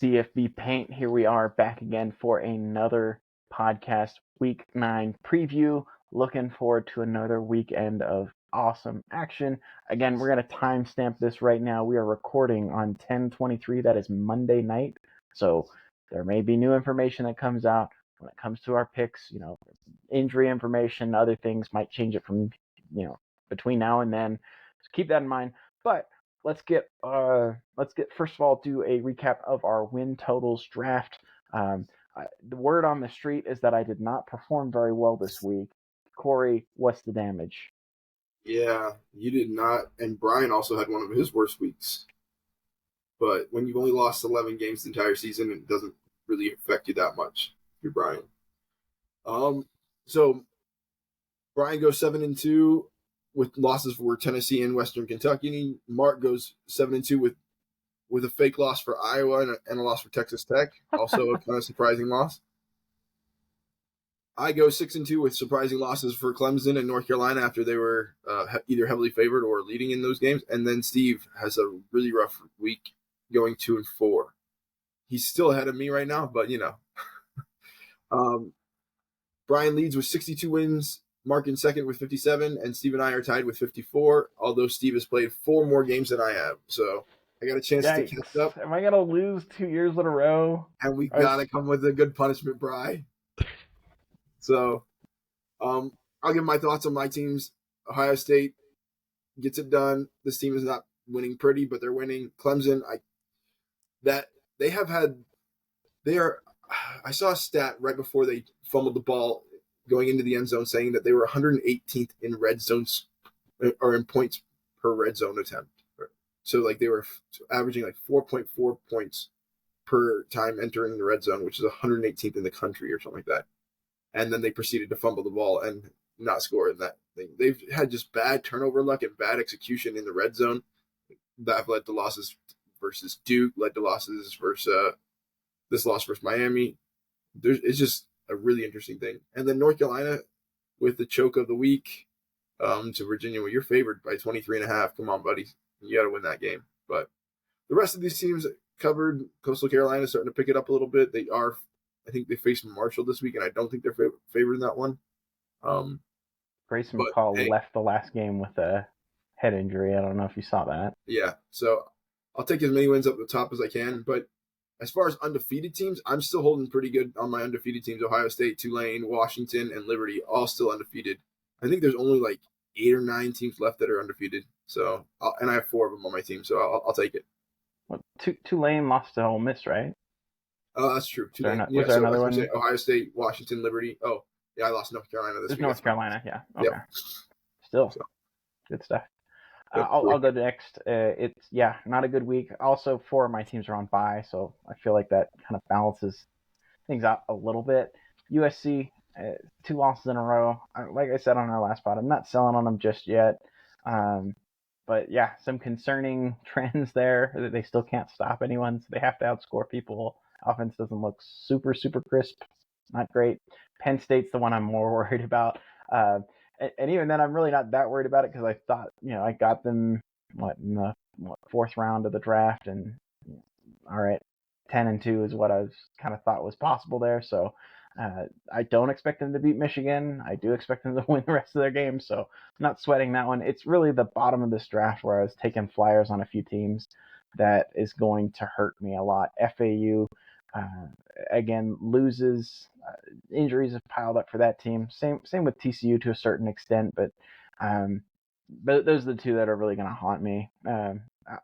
CFB Paint. Here we are back again for another podcast, Week 9 preview. Looking forward to another weekend of awesome action. Again, we're going to timestamp this right now. We are recording on 10/23. That is Monday night. So there may be new information that comes out when it comes to our picks. Injury information, other things might change it from, between now and then. So keep that in mind. But let's get first of all do a recap of our win totals draft. The word on the street is that I did not perform very well this week. Corey, what's the damage? Yeah, you did not, and Brian also had one of his worst weeks. But when you've only lost 11 games the entire season, it doesn't really affect you that much. You're Brian. So Brian goes 7-2 with losses for Tennessee and Western Kentucky. Mark goes 7-2 with a fake loss for Iowa and a loss for Texas Tech. Also a kind of surprising loss. I go 6-2 with surprising losses for Clemson and North Carolina after they were either heavily favored or leading in those games. And then Steve has a really rough week going 2-4. He's still ahead of me right now, but Brian leads with 62 wins, Mark in second with 57, and Steve and I are tied with 54, although Steve has played 4 more games than I have. So I got a chance to catch up. Am I going to lose 2 years in a row? And we got to come with a good punishment, Bri. So I'll give my thoughts on my teams. Ohio State gets it done. This team is not winning pretty, but they're winning. Clemson, I saw a stat right before they fumbled the ball going into the end zone saying that they were 118th in red zones or in points per red zone attempt. So they were averaging 4.4 points per time entering the red zone, which is 118th in the country or something like that. And then they proceeded to fumble the ball and not score in that thing. They've had just bad turnover luck and bad execution in the red zone that have led to losses versus Duke, led to losses versus this loss versus Miami. It's just a really interesting thing. And then North Carolina with the choke of the week to Virginia. Well, you're favored by 23.5. Come on, buddy. You got to win that game. But the rest of these teams covered. Coastal Carolina starting to pick it up a little bit. I think they face Marshall this week, and I don't think they're favored in that one. Grayson McCall left the last game with a head injury. I don't know if you saw that. Yeah, so I'll take as many wins up the top as I can. But as far as undefeated teams, I'm still holding pretty good on my undefeated teams. Ohio State, Tulane, Washington, and Liberty, all still undefeated. I think there's only 8 or 9 teams left that are undefeated. So, and I have 4 of them on my team, so I'll take it. Well, Tulane lost to Ole Miss, right? Oh, that's true. Was there another one? Ohio State, Washington, Liberty. Oh, yeah, I lost North Carolina this week. North Carolina, yeah. Okay. Yep. Still, good stuff. I'll go next. It's not a good week. Also, 4 of my teams are on bye, so I feel like that kind of balances things out a little bit. USC, 2 losses in a row. Like I said on our last pod, I'm not selling on them just yet. But yeah, some concerning trends there. They still can't stop anyone, so they have to outscore people. Offense doesn't look super, super crisp. Not great. Penn State's the one I'm more worried about. And even then, I'm really not that worried about it because I thought, I got them in the 4th round of the draft, and all right, 10-2 is what I was kind of thought was possible there. So I don't expect them to beat Michigan. I do expect them to win the rest of their games, so I'm not sweating that one. It's really the bottom of this draft where I was taking flyers on a few teams that is going to hurt me a lot. FAU, again, loses. Injuries have piled up for that team. Same with TCU to a certain extent, but those are the 2 that are really going to haunt me.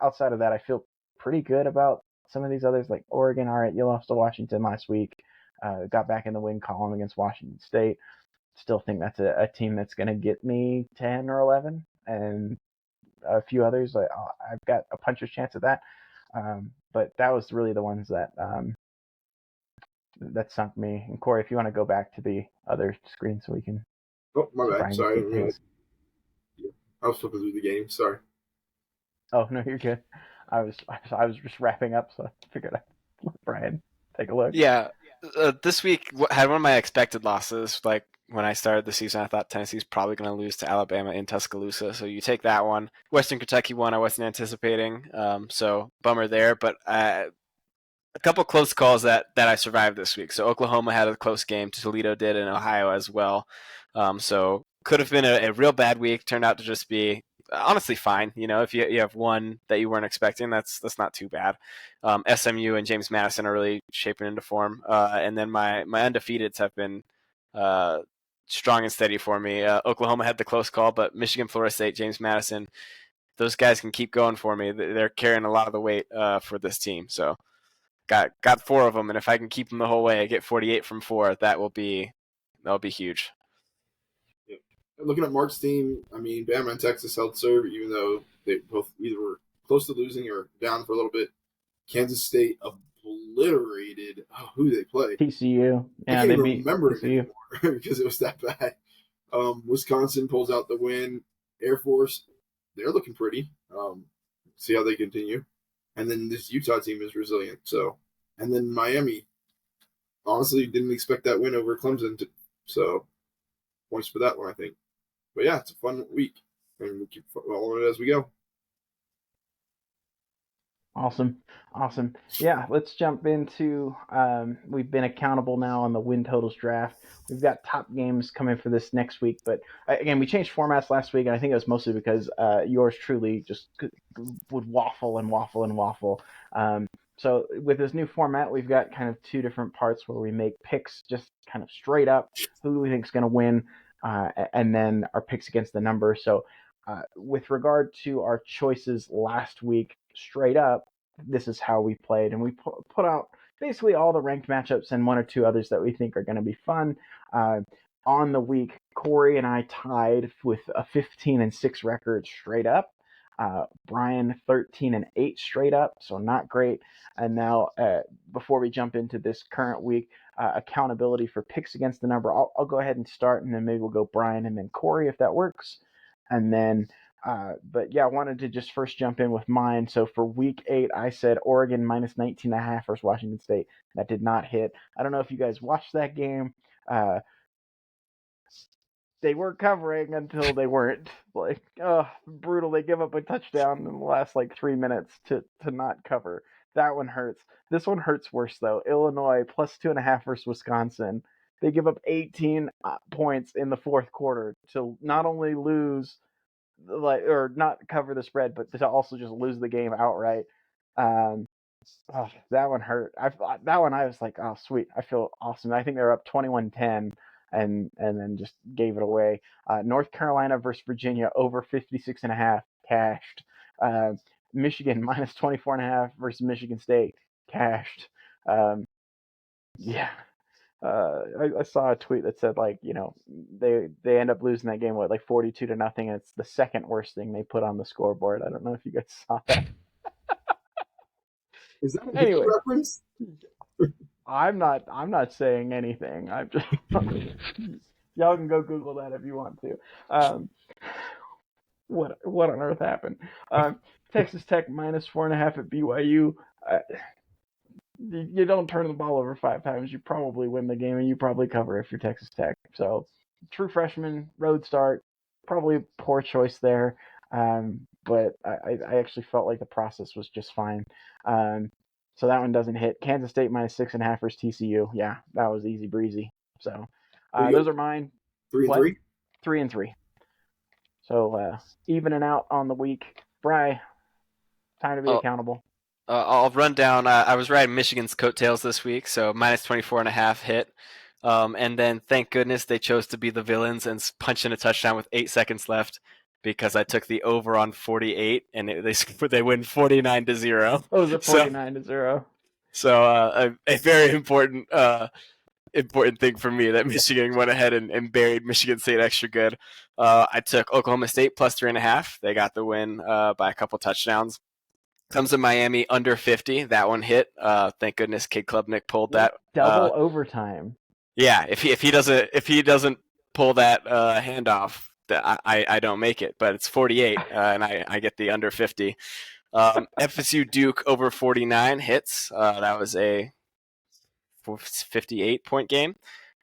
Outside of that, I feel pretty good about some of these others, like Oregon. All right, you lost to Washington last week. Got back in the win column against Washington State. Still think that's a team that's going to get me 10 or 11, and a few others. I've got a puncher's chance at that. But that was really the ones that sunk me. And Corey, if you want to go back to the other screen so we can. Oh, my bad. Sorry. I was flipping through the game. Sorry. Oh no, you're good. I was just wrapping up, so I figured I'd let Brian take a look. Yeah, this week had one of my expected losses. Like when I started the season, I thought Tennessee's probably going to lose to Alabama in Tuscaloosa. So you take that one. Western Kentucky one I wasn't anticipating. So bummer there. But a couple close calls that I survived this week. So Oklahoma had a close game. Toledo did, and Ohio as well. So could have been a real bad week. Turned out to just be honestly fine. If you have one that you weren't expecting, that's not too bad. SMU and James Madison are really shaping into form. And then my undefeateds have been strong and steady for me. Oklahoma had the close call, but Michigan, Florida State, James Madison, those guys can keep going for me. They're carrying a lot of the weight for this team. So got 4 of them, and if I can keep them the whole way, I get 48 from 4. That'll be huge. Yeah. Looking at Mark's team, I mean, Bama and Texas held serve, even though they both either were close to losing or down for a little bit. Kansas State obliterated who they play. TCU. Yeah, I can't even remember it anymore because it was that bad. Wisconsin pulls out the win. Air Force, they're looking pretty. See how they continue. And then this Utah team is resilient. So, and then Miami, honestly, didn't expect that win over Clemson. So, points for that one, I think. But yeah, it's a fun week, and we'll keep following it as we go. Awesome. Yeah, let's jump into, we've been accountable now on the win totals draft. We've got top games coming for this next week, but again, we changed formats last week, and I think it was mostly because yours truly just would waffle. So with this new format, we've got kind of 2 different parts where we make picks just kind of straight up, who we think is going to win, and then our picks against the number. So with regard to our choices last week, straight up, this is how we played, and we put out basically all the ranked matchups and 1 or 2 others that we think are going to be fun. On the week, Corey and I tied with a 15-6 record straight up. Brian 13-8 straight up, so not great. And now, before we jump into this current week, accountability for picks against the number, I'll go ahead and start, and then maybe we'll go Brian and then Corey if that works. And then, but yeah, I wanted to just first jump in with mine. So for week 8, I said Oregon minus 19.5 versus Washington State. That did not hit. I don't know if you guys watched that game. They were covering until they weren't. Like, brutal. They give up a touchdown in the last 3 minutes to not cover. That one hurts. This one hurts worse though. Illinois plus 2.5 versus Wisconsin. They give up 18 points in the 4th quarter to not only lose, or not cover the spread, but to also just lose the game outright. That one hurt. That one I was like, oh sweet, I feel awesome. I think they were up 21-10 and then just gave it away. North Carolina versus Virginia over 56.5 cashed. Michigan minus 24.5 versus Michigan State cashed. Yeah. I saw a tweet that said they end up losing that game 42-0, and it's the second worst thing they put on the scoreboard. I don't know if you guys saw that. Is that a anyway reference? I'm not saying anything. I'm just y'all can go Google that if you want to. What on earth happened? Texas Tech minus 4.5 at BYU. You don't turn the ball over 5 times, you probably win the game, and you probably cover if you're Texas Tech. So, true freshman, road start, probably a poor choice there. But I actually felt like the process was just fine. So that one doesn't hit. Kansas State minus 6.5 versus TCU. Yeah, that was easy breezy. So, those are mine. 3-3? 3-3. So, evening out on the week. Bri, time to be accountable. I'll run down. I was riding Michigan's coattails this week, so minus 24.5 hit. And then, thank goodness, they chose to be the villains and punch in a touchdown with 8 seconds left because I took the over on 48, and they win 49-0. Oh, was it 49-0? So a very important thing for me that Michigan went ahead and buried Michigan State extra good. I took Oklahoma State plus 3.5. They got the win by a couple touchdowns. Comes to Miami under 50. That one hit. Thank goodness Kid Klubnik pulled that. Double overtime. Yeah, if he doesn't pull that handoff, I don't make it. But it's 48, and I get the under 50. FSU Duke over 49 hits. That was a 58-point game.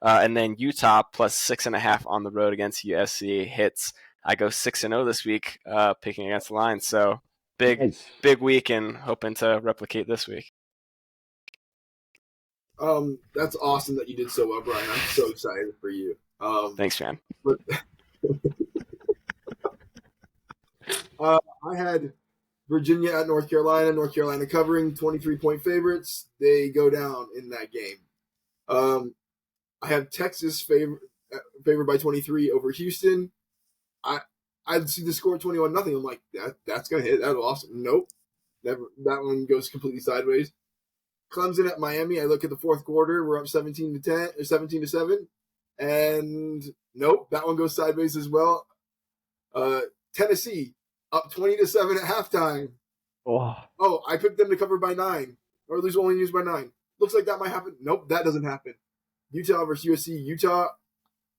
And then Utah plus 6.5 on the road against USC hits. I go 6-0 this week, picking against the line. So. Big week, and hoping to replicate this week. That's awesome that you did so well, Brian. I'm so excited for you. Thanks, man. But I had Virginia at North Carolina. North Carolina covering 23-point favorites. They go down in that game. I have Texas favored by 23 over Houston. I see the score 21-0. I'm like, that's gonna hit. That's awesome. Nope, never. That one goes completely sideways. Clemson at Miami. I look at the fourth quarter. We're up 17-10 or 17-7, and nope, that one goes sideways as well. Tennessee up 20-7 at halftime. Oh, I picked them to cover by 9 or at least only lose by 9. Looks like that might happen. Nope, that doesn't happen. Utah versus USC. Utah,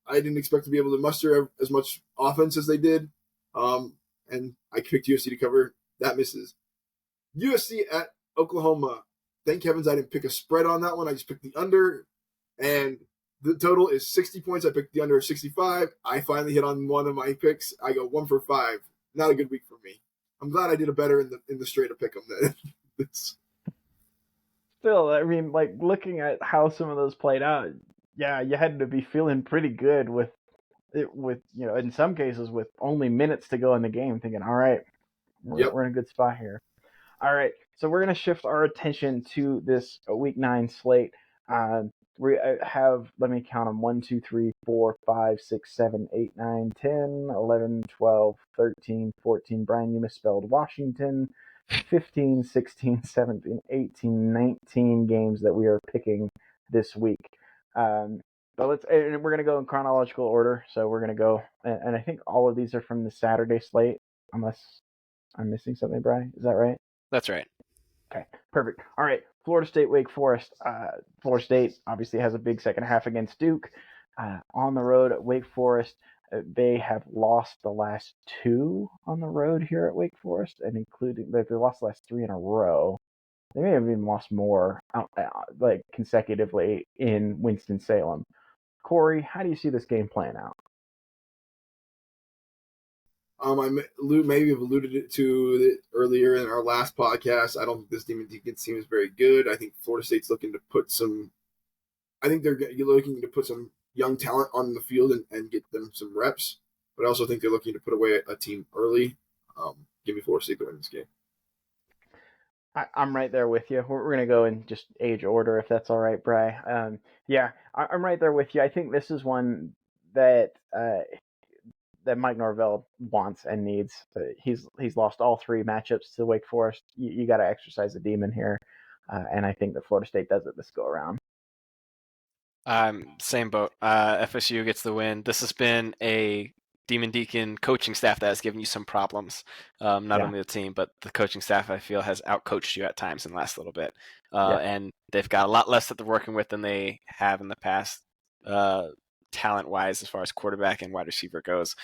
I didn't expect to be able to muster as much offense as they did, and I picked USC to cover. That misses. USC at Oklahoma. Thank heavens I didn't pick a spread on that one. I just picked the under, and the total is 60 points. I picked the under 65. I finally hit on one of my picks. I go 1 for 5. Not a good week for me. I'm glad I did a better in the straight up pick 'em then. Still, I mean, like looking at how some of those played out, yeah, you had to be feeling pretty good with in some cases with only minutes to go in the game, thinking, all right, we're in a good spot here. All right, so we're going to shift our attention to this Week 9 slate. We have, let me count them, 1, 2, 3, 4, 5, 6, 7, 8, 9, 10, 11, 12, 13, 14. Brian, you misspelled Washington. 15, 16, 17, 18, 19 games that we are picking this week. But we're going to go in chronological order. So we're going to go, and I think all of these are from the Saturday slate, unless I'm missing something, Brian. Is that right? That's right. Okay, perfect. All right, Florida State, Wake Forest. Florida State obviously has a big second half against Duke. On the road at Wake Forest, they have lost the last 2 on the road here at Wake Forest, and including they've lost the last 3 in a row. They may have even lost more, like consecutively in Winston-Salem. Corey, how do you see this game playing out? I maybe have alluded to it earlier in our last podcast. I don't think this Demon Deacons team is very good. I think Florida State's looking to put some. I think they're looking to put some young talent on the field and get them some reps. But I also think they're looking to put away a team early. Give me Florida State to win this game. I'm right there with you. We're going to go in just age order, if that's all right, Bri. Yeah, I'm right there with you. I think this is one that Mike Norvell wants and needs. He's lost all 3 matchups to Wake Forest. You got to exercise the demon here, and I think that Florida State does it this go around. Same boat. FSU gets the win. This has been a Demon Deacon coaching staff that has given you some problems. Not only the team, but the coaching staff, I feel, has outcoached you at times in the last little bit. And they've got a lot less that they're working with than they have in the past, talent-wise, as far as quarterback and wide receiver goes.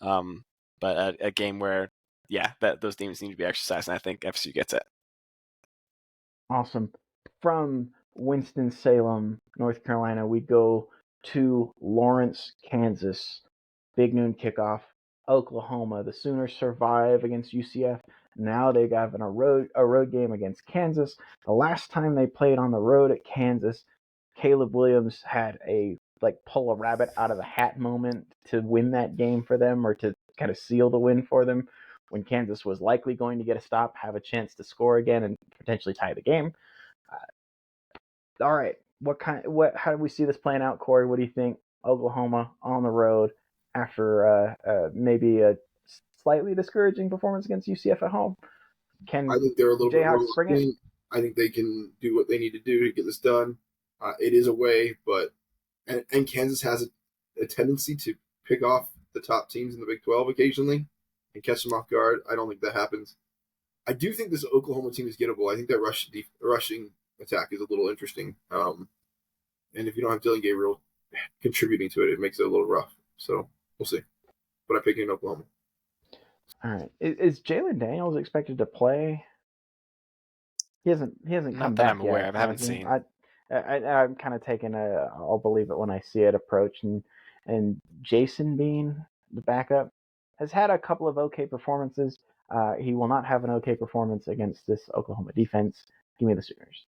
But a game where, those demons need to be exercised, and I think FSU gets it. Awesome. From Winston-Salem, North Carolina, we go to Lawrence, Kansas. Big noon kickoff. Oklahoma. The Sooners survive against UCF. Now they have a road game against Kansas. The last time they played on the road at Kansas, Caleb Williams had a pull a rabbit out of the hat moment to win that game for them, or to kind of seal the win for them, when Kansas was likely going to get a stop, have a chance to score again, and potentially tie the game. All right, how do we see this playing out, Corey? What do you think? Oklahoma on the road after maybe a slightly discouraging performance against UCF at home. I think they're a little bit more spring it? I think they can do what they need to do to get this done. It is away, but and Kansas has a tendency to pick off the top teams in the Big 12 occasionally and catch them off guard. I don't think that happens. I do think this Oklahoma team is gettable. I think that rushing attack is a little interesting. And if you don't have Dylan Gabriel contributing to it, it makes it a little rough. So we'll see. But I'm picking Oklahoma. All right. Is Jalen Daniels expected to play? He hasn't come back I'm aware yet. of. I haven't seen. I'm kind of taking I'll believe it when I see it approach. And Jason Bean, the backup, has had a couple of okay performances. He will not have an okay performance against this Oklahoma defense. Give me the Sooners.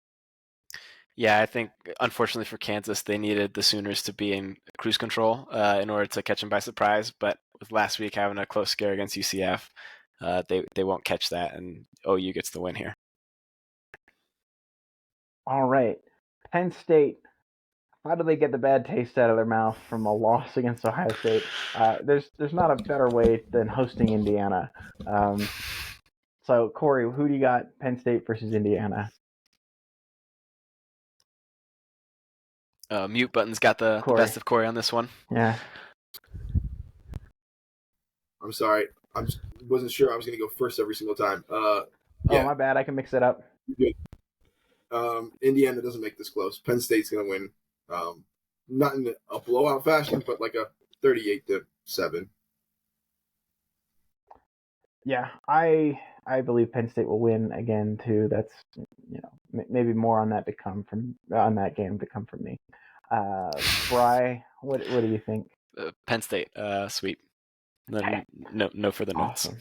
Yeah, I think unfortunately for Kansas, they needed the Sooners to be in cruise control in order to catch them by surprise. But with last week having a close scare against UCF, they won't catch that, and OU gets the win here. All right, Penn State. How do they get the bad taste out of their mouth from a loss against Ohio State? There's not a better way than hosting Indiana. So Corey, who do you got? Penn State versus Indiana. Mute button's got the best of Corey on this one. Yeah. I'm sorry. Wasn't sure I was going to go first every single time. Yeah. Oh, my bad. I can mix it up. Good. Indiana doesn't make this close. Penn State's going to win. Not in a blowout fashion, but like a 38-7. Yeah, I believe Penn State will win again too. That's maybe more on that game to come from me. Bry, what do you think? Penn State, sweep. No further notes. Awesome.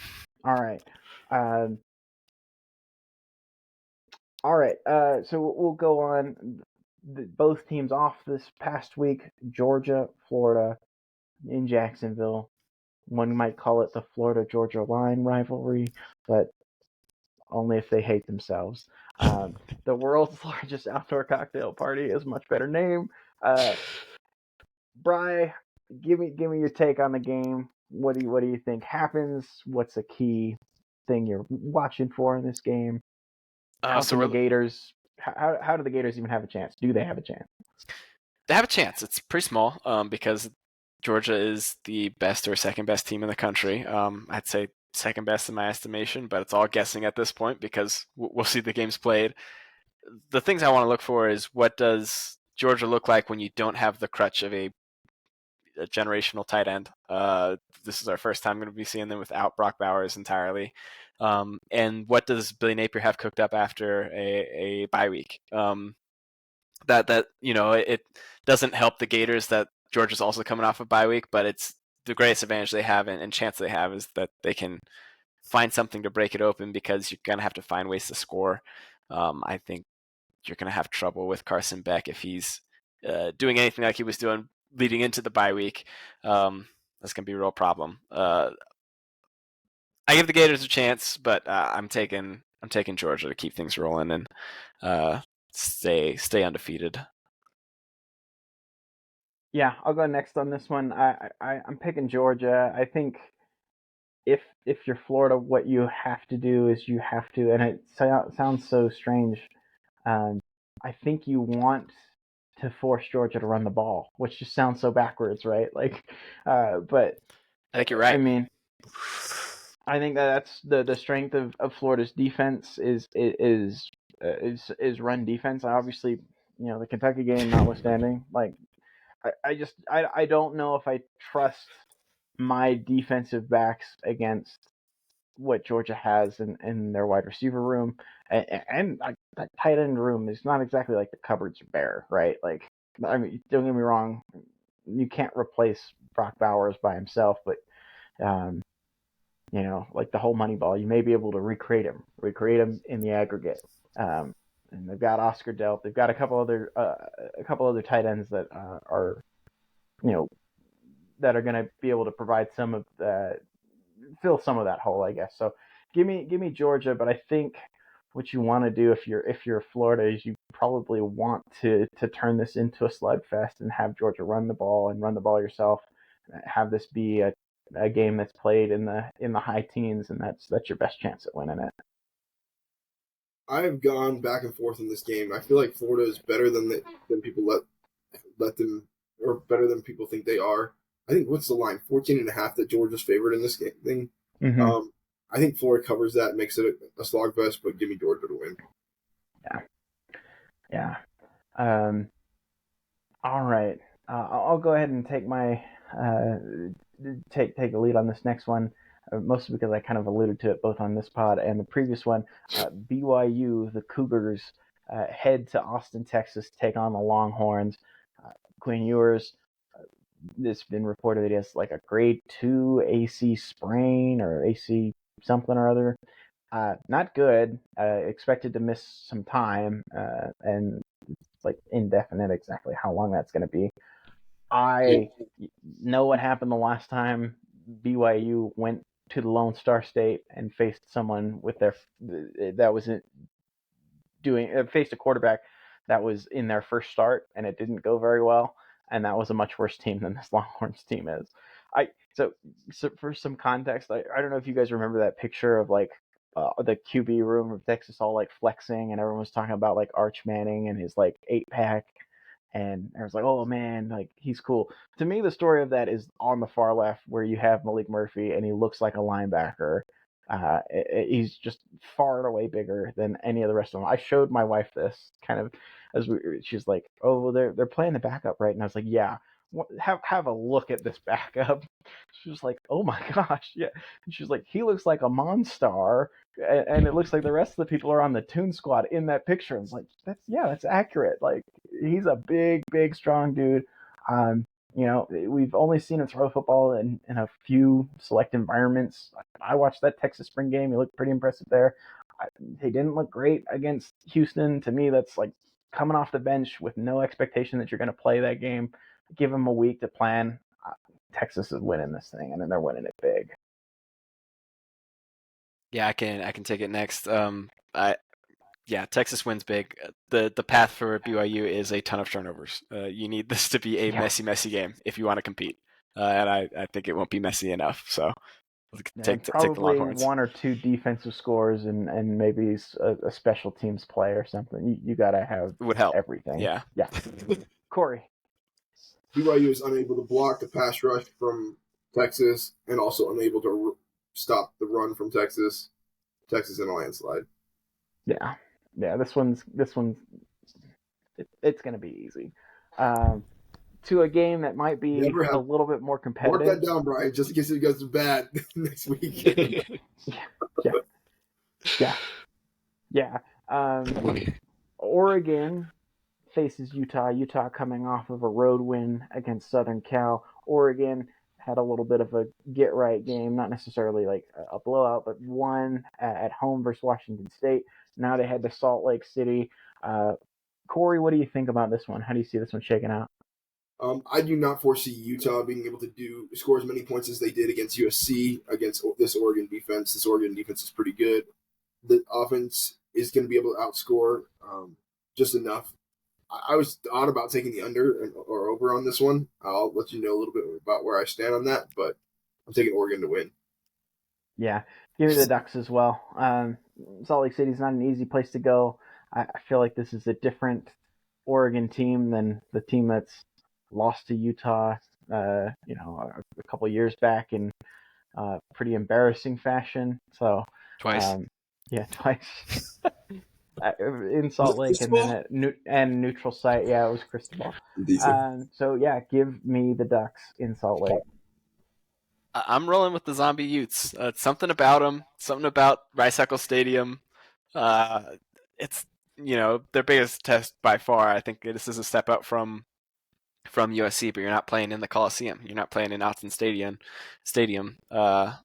All right. So we'll go on. Both teams off this past week. Georgia, Florida, in Jacksonville. One might call it the Florida-Georgia line rivalry, but only if they hate themselves. The world's largest outdoor cocktail party is a much better name. Bry, give me your take on the game. What do you think happens? What's a key thing you're watching for in this game? How do the Gators even have a chance? Do they have a chance? They have a chance. It's pretty small because Georgia is the best or second best team in the country. I'd say second best in my estimation, but it's all guessing at this point because we'll see the games played. The things I want to look for is what does Georgia look like when you don't have the crutch of a generational tight end. This is our first time going to be seeing them without Brock Bowers entirely. And what does Billy Napier have cooked up after a bye week? It doesn't help the Gators that Georgia's also coming off a bye week, but it's the greatest advantage they have and chance they have is that they can find something to break it open because you're going to have to find ways to score. I think you're going to have trouble with Carson Beck if he's doing anything like he was doing leading into the bye week. That's going to be a real problem. I give the Gators a chance, but I'm taking Georgia to keep things rolling and stay undefeated. Yeah, I'll go next on this one. I'm picking Georgia. I think if you're Florida, what you have to do is you have to, and it sounds so strange. I think you want to force Georgia to run the ball, which just sounds so backwards, right? Like, but I think you're right. I mean, I think that's the strength of Florida's defense is run defense. Obviously, the Kentucky game notwithstanding, like I don't know if I trust my defensive backs against what Georgia has in their wide receiver room, and that tight end room is not exactly like the cupboard's bare, right? Like, I mean, don't get me wrong, you can't replace Brock Bowers by himself, but like the whole Moneyball, you may be able to recreate him in the aggregate. And they've got Oscar Delp. They've got a couple other tight ends that are that are going to be able to provide some of fill some of that hole, I guess. So give me Georgia, but I think what you want to do if you're Florida is you probably want to turn this into a slugfest and have Georgia run the ball yourself. Have this be a game that's played in the high teens, and that's your best chance at winning it. I've gone back and forth in this game. I feel like Florida is better than people let them, or better than people think they are. I think what's the line? 14.5 that Georgia's favored in this game thing. Mm-hmm. I think Florida covers that, makes it a slogfest, but give me Georgia to win. Yeah. All right. I'll go ahead and take my take a lead on this next one, mostly because I kind of alluded to it both on this pod and the previous one. BYU, the Cougars, head to Austin, Texas, take on the Longhorns. Quinn Ewers, it's been reported that he has like a grade 2 AC sprain or AC something or other. Not good. Expected to miss some time, and like indefinite exactly how long that's going to be. I know what happened the last time BYU went to the Lone Star State and faced someone with faced a quarterback that was in their first start, and it didn't go very well, and that was a much worse team than this Longhorns team is. So for some context, I don't know if you guys remember that picture of like the QB room of Texas all like flexing, and everyone was talking about like Arch Manning and his like 8-pack, and I was like, oh man, like he's cool. To me, the story of that is on the far left where you have Malik Murphy, and he looks like a linebacker. He's just far and away bigger than any of the rest of them. I showed my wife this kind of she's like, oh, they're playing the backup, right? And I was like, yeah, have a look at this backup. She was like, oh my gosh, yeah. And she's like, he looks like a Monstar, and it looks like the rest of the people are on the Toon Squad in that picture. I was like, that's accurate. Like he's a big, strong dude. We've only seen him throw football in a few select environments. I watched that Texas spring game. He looked pretty impressive there. He didn't look great against Houston. To me, that's like coming off the bench with no expectation that you're going to play that game. Give him a week to plan. Texas is winning this thing, and then they're winning it big. Yeah, I can take it next. Texas wins big. The path for BYU is a ton of turnovers. You need this to be a messy game if you want to compete, and I think it won't be messy enough. So take the Longhorns. One or two defensive scores and maybe a special teams play or something. You got to have would help everything. Yeah. Corey. BYU is unable to block the pass rush from Texas and also unable to stop the run from Texas. Texas in a landslide. Yeah. This one's it's going to be easy. To a game that might be a little bit more competitive. Mark that down, Brian, just in case it goes bad next week. Yeah. Oregon faces Utah. Utah coming off of a road win against Southern Cal. Oregon had a little bit of a get-right game, not necessarily like a blowout, but won at home versus Washington State. Now they head to Salt Lake City. Corey, what do you think about this one? How do you see this one shaking out? I do not foresee Utah being able to score as many points as they did against USC, against this Oregon defense. This Oregon defense is pretty good. The offense is going to be able to outscore just enough. I was on about taking the under or over on this one. I'll let you know a little bit about where I stand on that, but I'm taking Oregon to win. Yeah, give me the Ducks as well. Salt Lake City is not an easy place to go. I feel like this is a different Oregon team than the team that's lost to Utah, a couple of years back in pretty embarrassing fashion. So twice. Twice. In Salt Lake and then at neutral site. Yeah, it was Cristobal. Give me the Ducks in Salt Lake. I'm rolling with the Zombie Utes. Something about them, something about Rice-Eccles Stadium. It's their biggest test by far. I think this is a step up from USC, but you're not playing in the Coliseum. You're not playing in Autzen Stadium. I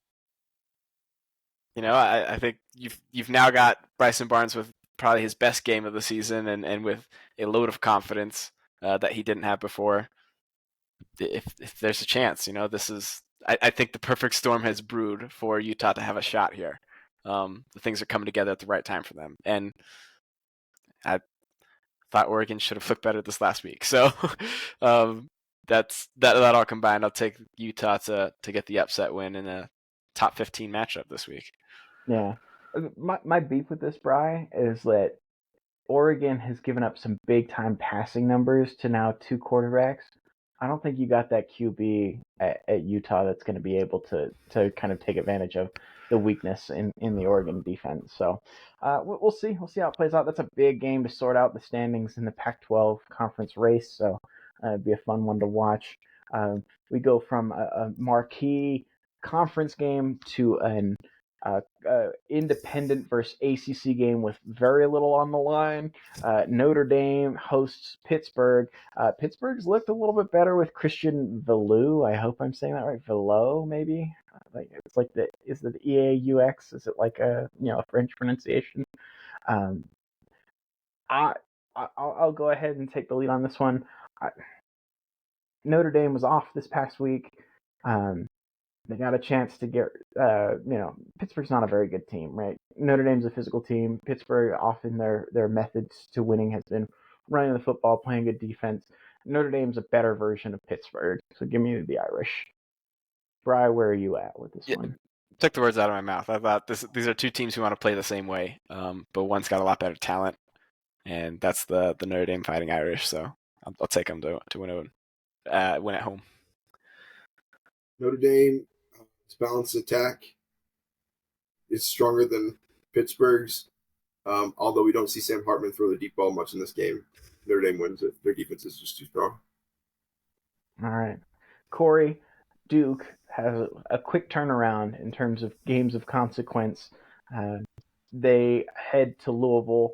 think you've now got Bryson Barnes with probably his best game of the season and with a load of confidence that he didn't have before. If there's a chance, this is I think the perfect storm has brewed for Utah to have a shot here. The things are coming together at the right time for them, and I thought Oregon should have looked better this last week. So that all combined, I'll take Utah to get the upset win in a top 15 matchup this week. Yeah. My beef with this, Bri, is that Oregon has given up some big-time passing numbers to now two quarterbacks. I don't think you got that QB at Utah that's going to be able to kind of take advantage of the weakness in the Oregon defense. So we'll see. We'll see how it plays out. That's a big game to sort out the standings in the Pac-12 conference race. So it'd be a fun one to watch. We go from a marquee conference game to an independent versus ACC game with very little on the line. Notre Dame hosts Pittsburgh. Pittsburgh's looked a little bit better with Christian Veilleux. I hope I'm saying that right. Veilleux, maybe. Is it EAUX? Is it like a French pronunciation? I'll go ahead and take the lead on this one. Notre Dame was off this past week. They got a chance to get, Pittsburgh's not a very good team, right? Notre Dame's a physical team. Pittsburgh, often their methods to winning has been running the football, playing good defense. Notre Dame's a better version of Pittsburgh, so give me the Irish. Bri, where are you at with this one? Took the words out of my mouth. I thought these are two teams who want to play the same way, but one's got a lot better talent, and that's the Notre Dame Fighting Irish. So I'll take them to win at home. Notre Dame, its balanced attack is stronger than Pittsburgh's. Although we don't see Sam Hartman throw the deep ball much in this game, Notre Dame wins it. Their defense is just too strong. All right. Corey, Duke has a quick turnaround in terms of games of consequence. They head to Louisville.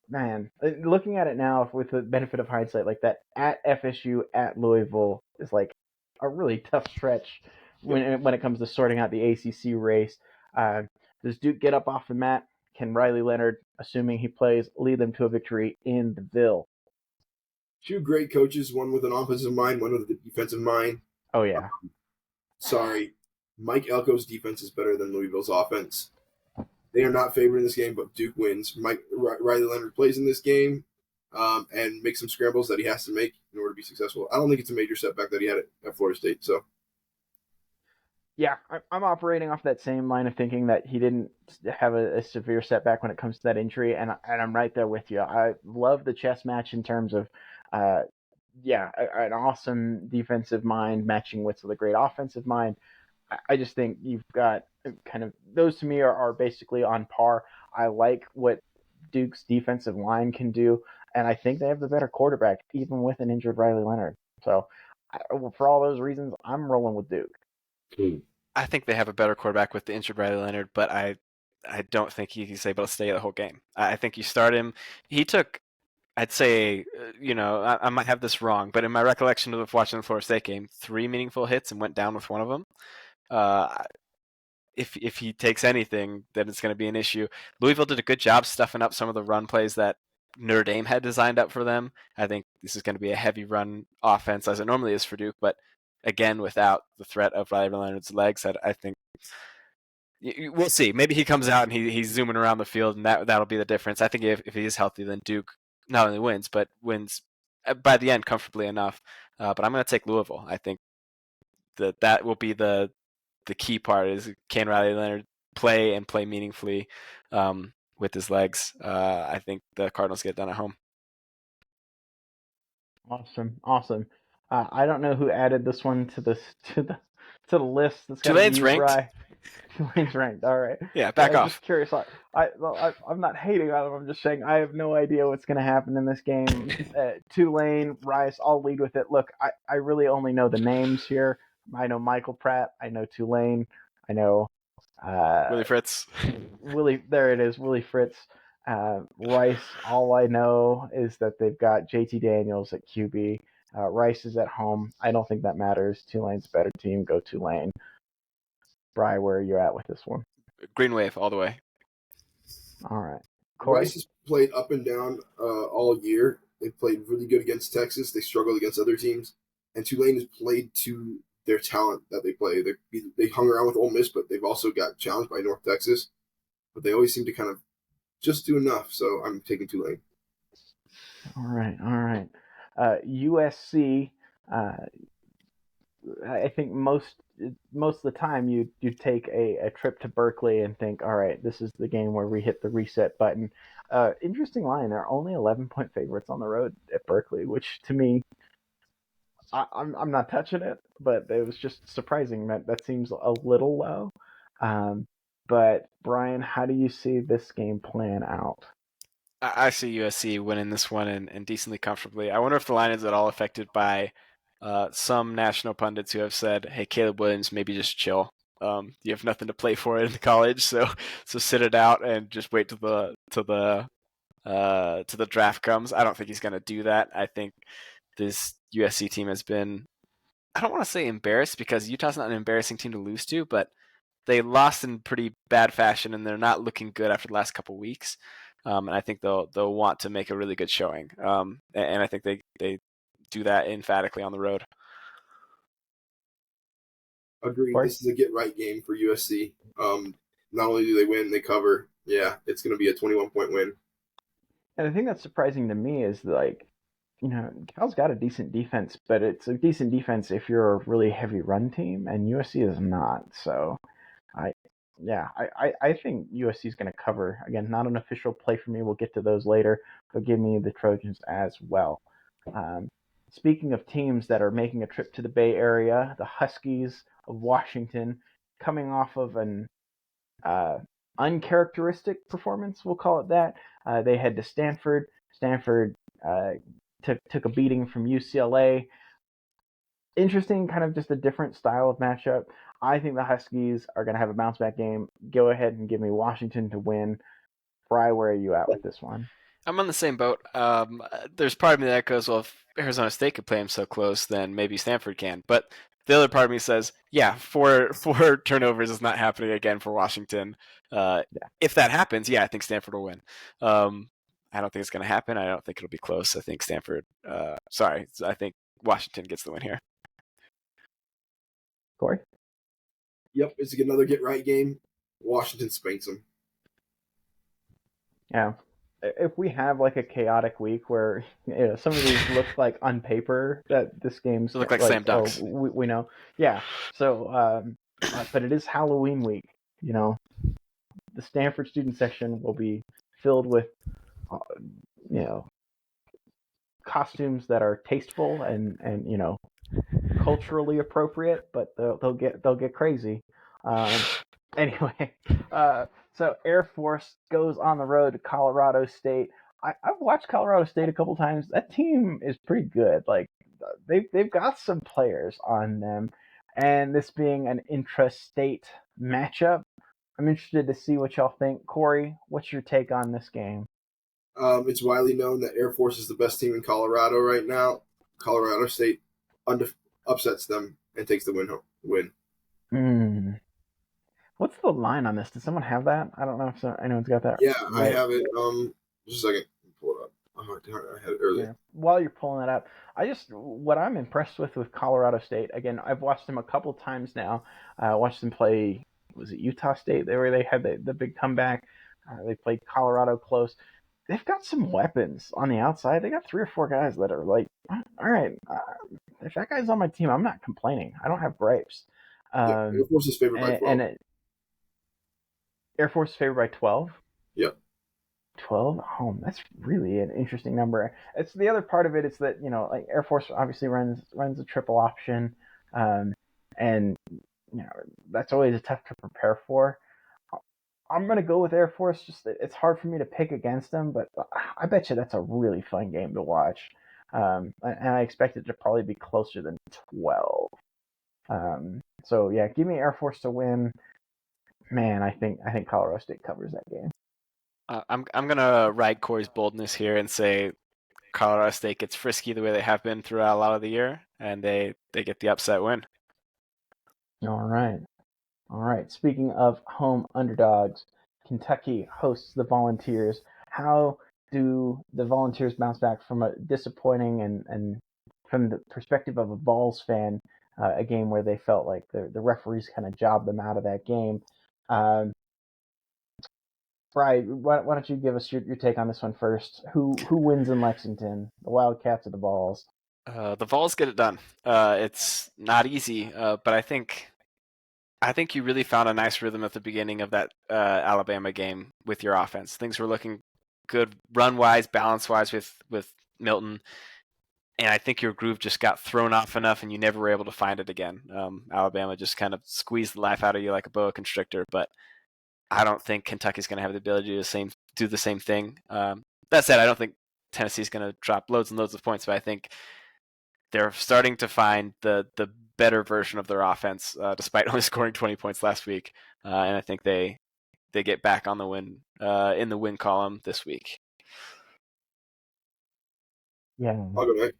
Man, looking at it now with the benefit of hindsight, like that at FSU, at Louisville is like a really tough stretch when it comes to sorting out the ACC race. Does Duke get up off the mat? Can Riley Leonard, assuming he plays, lead them to a victory in the Ville? Two great coaches, one with an offensive mind, one with a defensive mind. Oh, yeah. Sorry, Mike Elko's defense is better than Louisville's offense. They are not favored in this game, but Duke wins. Riley Leonard plays in this game and makes some scrambles that he has to make in order to be successful. I don't think it's a major setback that he had at Florida State. So, yeah, I'm operating off that same line of thinking that he didn't have a severe setback when it comes to that injury, and I'm right there with you. I love the chess match in terms of, an awesome defensive mind matching with the great offensive mind. I just think you've got kind of those to me are basically on par. I like what Duke's defensive line can do, and I think they have the better quarterback, even with an injured Riley Leonard. So, for all those reasons, I'm rolling with Duke. I think they have a better quarterback with the injured Riley Leonard, but I don't think he's able to stay the whole game. I think you start him. He took, I'd say, I might have this wrong, but in my recollection of watching the Florida State game, 3 meaningful hits and went down with one of them. If he takes anything, then it's going to be an issue. Louisville did a good job stuffing up some of the run plays that Notre Dame had designed up for them. I think this is going to be a heavy run offense, as it normally is for Duke, but again, without the threat of Riley Leonard's legs, I think we'll see. Maybe he comes out and he's zooming around the field, and that'll be the difference. I think if he is healthy, then Duke not only wins, but wins by the end comfortably enough. But I'm going to take Louisville. I think that will be the key part is, can Riley Leonard play and play meaningfully with his legs? I think the Cardinals get it done at home. Awesome. I don't know who added this one to the list. Tulane's ranked. Tulane's ranked. All right. Yeah, back off. I'm just curious. I'm not hating on them. I'm just saying I have no idea what's going to happen in this game. Tulane, Rice, I'll lead with it. Look, I really only know the names here. I know Michael Pratt. I know Tulane. I know Willie Fritz. There it is, Willie Fritz. Rice, all I know is that they've got JT Daniels at QB. Rice is at home. I don't think that matters. Tulane's a better team. Go Tulane. Bri, where are you at with this one? Green wave all the way. All right. Corey? Rice has played up and down all year. They played really good against Texas. They struggled against other teams. And Tulane has played to their talent that they play. They hung around with Ole Miss, but they've also got challenged by North Texas. But they always seem to kind of just do enough. So I'm taking Tulane. All right. USC, I think most of the time you take a trip to Berkeley and think, all right, this is the game where we hit the reset button. Interesting line. They're only 11-point favorites on the road at Berkeley, which to me, I'm not touching it, but it was just surprising. That seems a little low. But Brian, how do you see this game playing out? I see USC winning this one and decently comfortably. I wonder if the line is at all affected by some national pundits who have said, "Hey, Caleb Williams, maybe just chill. You have nothing to play for in college, so sit it out and just wait till the draft comes." I don't think he's going to do that. I think this USC team has been, I don't want to say embarrassed, because Utah's not an embarrassing team to lose to, but they lost in pretty bad fashion and they're not looking good after the last couple weeks. and I think they'll want to make a really good showing. And I think they do that emphatically on the road. Agreed. This is a get-right game for USC. Not only do they win, they cover. Yeah, it's going to be a 21-point win. And the thing that's surprising to me is, like, Cal's got a decent defense, but it's a decent defense if you're a really heavy run team, and USC is not. So, I think USC is going to cover. Again, not an official play for me. We'll get to those later, but give me the Trojans as well. Speaking of teams that are making a trip to the Bay Area, the Huskies of Washington, coming off of an uncharacteristic performance, we'll call it that. They head to Stanford. Stanford took a beating from UCLA. Interesting, kind of just a different style of matchup. I think the Huskies are going to have a bounce-back game. Go ahead and give me Washington to win. Fry, where are you at with this one? I'm on the same boat. There's part of me that goes, well, if Arizona State could play them so close, then maybe Stanford can. But the other part of me says, yeah, four turnovers is not happening again for Washington. If that happens, I think Stanford will win. I don't think it's going to happen. I don't think it'll be close. I think I think Washington gets the win here. Corey? Yep, it's another get-right game. Washington spanks them. Yeah. If we have like a chaotic week where some of these look like on paper that this game's look like slam dunks, we know, So, but it is Halloween week. The Stanford student section will be filled with, costumes that are tasteful and culturally appropriate, but they'll get crazy. Anyway. So Air Force goes on the road to Colorado State. I've watched Colorado State a couple times. That team is pretty good. Like they've got some players on them, and this being an intra-state matchup, I'm interested to see what y'all think. Corey, what's your take on this game? It's widely known that Air Force is the best team in Colorado right now. Colorado State upsets them and takes the win. What's the line on this? Does someone have that? I don't know if anyone's got that. Yeah, right. I have it. Just a second. Pull it up. I had it earlier. Yeah. While you're pulling that up, what I'm impressed with Colorado State. Again, I've watched them a couple times now. Watched them play. Was it Utah State? Where they had the big comeback. They played Colorado close. They've got some weapons on the outside. They got 3 or 4 guys that are like, all right, if that guy's on my team, I'm not complaining. I don't have gripes. Air Force is favored by 12. Air Force is favored by 12? Yep. 12? Oh, that's really an interesting number. It's the other part of it is that, like Air Force obviously runs a triple option. And that's always tough to prepare for. I'm going to go with Air Force. Just it's hard for me to pick against them, but I bet you that's a really fun game to watch. And I expect it to probably be closer than 12. So yeah, give me Air Force to win. Man, I think Colorado State covers that game. I'm gonna ride Corey's boldness here and say Colorado State gets frisky the way they have been throughout a lot of the year, and they get the upset win. All right. Speaking of home underdogs, Kentucky hosts the Volunteers. How do the Volunteers bounce back from a disappointing and from the perspective of a Vols fan, a game where they felt like the referees kind of jobbed them out of that game? Bri, why don't you give us your take on this one first? Who wins in Lexington, the Wildcats or the Vols? The Vols get it done. It's not easy, but I think you really found a nice rhythm at the beginning of that Alabama game with your offense. Things were looking good run-wise, balance-wise with Milton, and I think your groove just got thrown off enough and you never were able to find it again. Alabama just kind of squeezed the life out of you like a boa constrictor, but I don't think Kentucky's going to have the ability to do the same thing. That said, I don't think Tennessee's going to drop loads and loads of points, but I think they're starting to find the better version of their offense, despite only scoring 20 points last week. And I think they get back on the win in the win column this week. Yeah. I'll go back.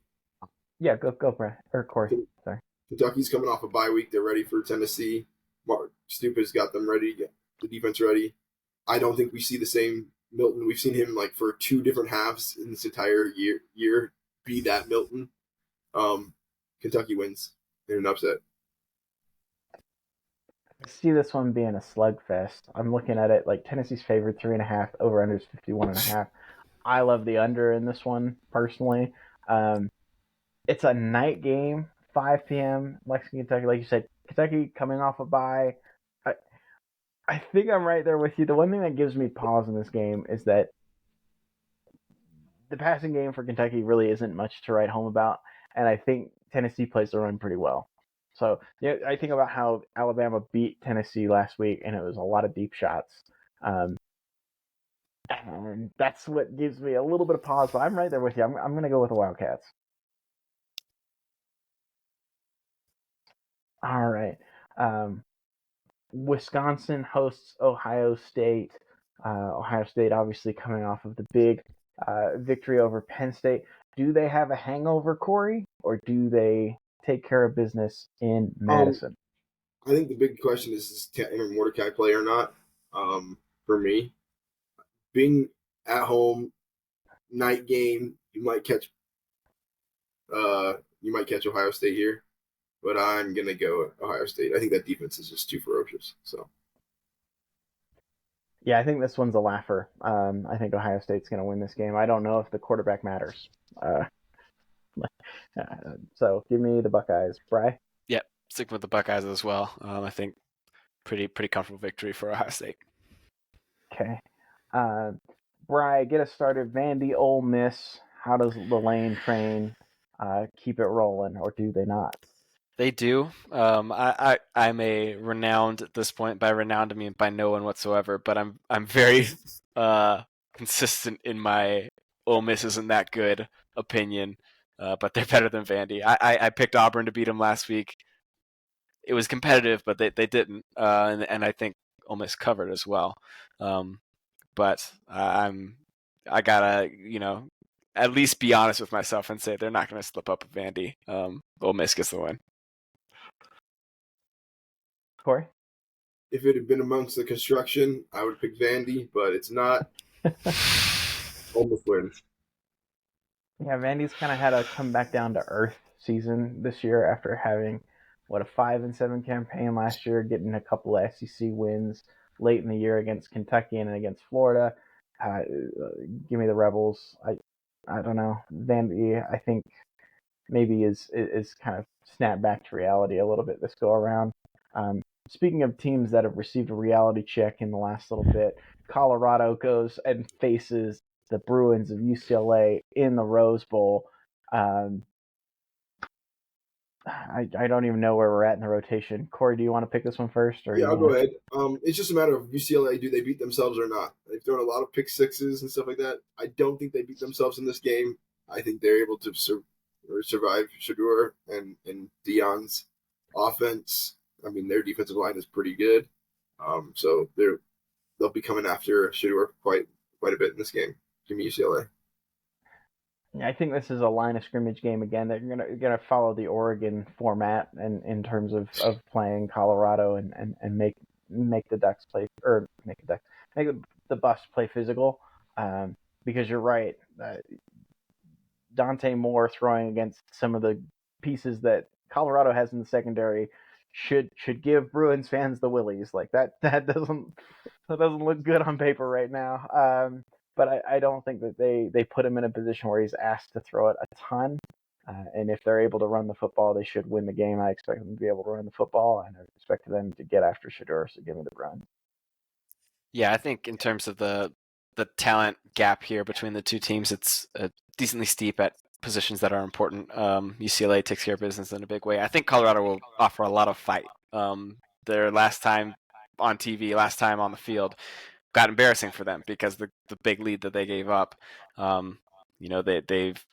Yeah, go, Brett. Or Corey. Sorry. Kentucky's coming off a bye week. They're ready for Tennessee. Mark Stupid's got them ready. Get the defense ready. I don't think we see the same Milton. We've seen him like for 2 different halves in this entire year be that Milton. Kentucky wins in an upset. I see this one being a slugfest. I'm looking at it like Tennessee's favored 3.5, over under is 51.5. I love the under in this one personally. It's a night game, 5 p.m. Lexington, Kentucky. Like you said, Kentucky coming off a bye. I think I'm right there with you. The one thing that gives me pause in this game is that the passing game for Kentucky really isn't much to write home about, and I think Tennessee plays the run pretty well. So yeah, I think about how Alabama beat Tennessee last week, and it was a lot of deep shots. And that's what gives me a little bit of pause, but I'm right there with you. I'm going to go with the Wildcats. All right. Wisconsin hosts Ohio State. Ohio State obviously coming off of the big victory over Penn State. Do they have a hangover, Corey, or do they take care of business in Madison? I think the big question is Tanner Mordecai play or not? For me, being at home, night game, you might catch Ohio State here, but I'm gonna go Ohio State. I think that defense is just too ferocious. So. Yeah, I think this one's a laugher. I think Ohio State's going to win this game. I don't know if the quarterback matters. So give me the Buckeyes. Bry? Yep, sticking with the Buckeyes as well. I think pretty comfortable victory for Ohio State. Okay. Bry, get us started. Vandy Ole Miss. How does the Lane train keep it rolling, or do they not? They do. I'm a renowned at this point. By renowned, I mean by no one whatsoever. But I'm very consistent in my Ole Miss isn't that good opinion. But they're better than Vandy. I picked Auburn to beat them last week. It was competitive, but they didn't. And I think Ole Miss covered as well. But I gotta at least be honest with myself and say they're not going to slip up with Vandy. Ole Miss gets the win. Corey? If it had been amongst the construction, I would pick Vandy, but it's not. Ole Miss wins. Yeah, Vandy's kind of had a come back down to earth season this year after having a 5-7 campaign last year, getting a couple of SEC wins late in the year against Kentucky and against Florida. Give me the Rebels. I don't know. Vandy, I think maybe is kind of snapped back to reality a little bit this go around. Speaking of teams that have received a reality check in the last little bit, Colorado goes and faces the Bruins of UCLA in the Rose Bowl. I don't even know where we're at in the rotation. Corey, do you want to pick this one first? Or yeah, I'll go ahead. It's just a matter of UCLA. Do they beat themselves or not? They've thrown a lot of pick sixes and stuff like that. I don't think they beat themselves in this game. I think they're able to survive Shedeur and Dion's offense. I mean, their defensive line is pretty good. So they'll be coming after Shedeur quite a bit in this game. Give me UCLA. Yeah, I think this is a line of scrimmage game again. They're gonna follow the Oregon format and in terms of playing Colorado and make the Ducks play or make the Buffs play physical. Because you're right, Dante Moore throwing against some of the pieces that Colorado has in the secondary should give Bruins fans the willies. Like that doesn't look good on paper right now. But I don't think that they put him in a position where he's asked to throw it a ton. And if they're able to run the football, they should win the game. I expect them to be able to run the football, and I expect them to get after Shedeur, so give me the run. Yeah, I think in terms of the talent gap here between the two teams, it's decently steep at positions that are important. UCLA takes care of business in a big way. I think Colorado will offer a lot of fight. Their last time on TV, last time on the field, got embarrassing for them because the big lead that they gave up. They've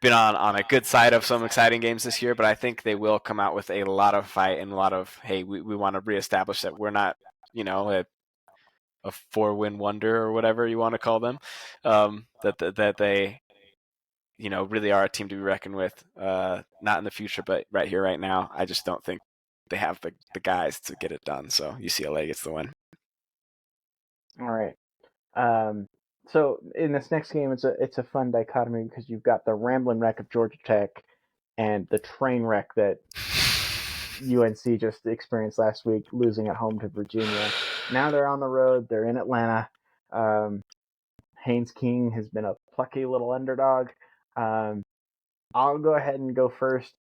been on a good side of some exciting games this year, but I think they will come out with a lot of fight and a lot of, hey, we want to reestablish that we're not, a 4-win wonder or whatever you want to call them. That they, really are a team to be reckoned with. Not in the future, but right here, right now. I just don't think they have the guys to get it done. So UCLA gets the win. All right. So in this next game, it's a fun dichotomy because you've got the rambling wreck of Georgia Tech and the train wreck that UNC just experienced last week, losing at home to Virginia. Now they're on the road. They're in Atlanta. Haynes King has been a plucky little underdog. I'll go ahead and go first.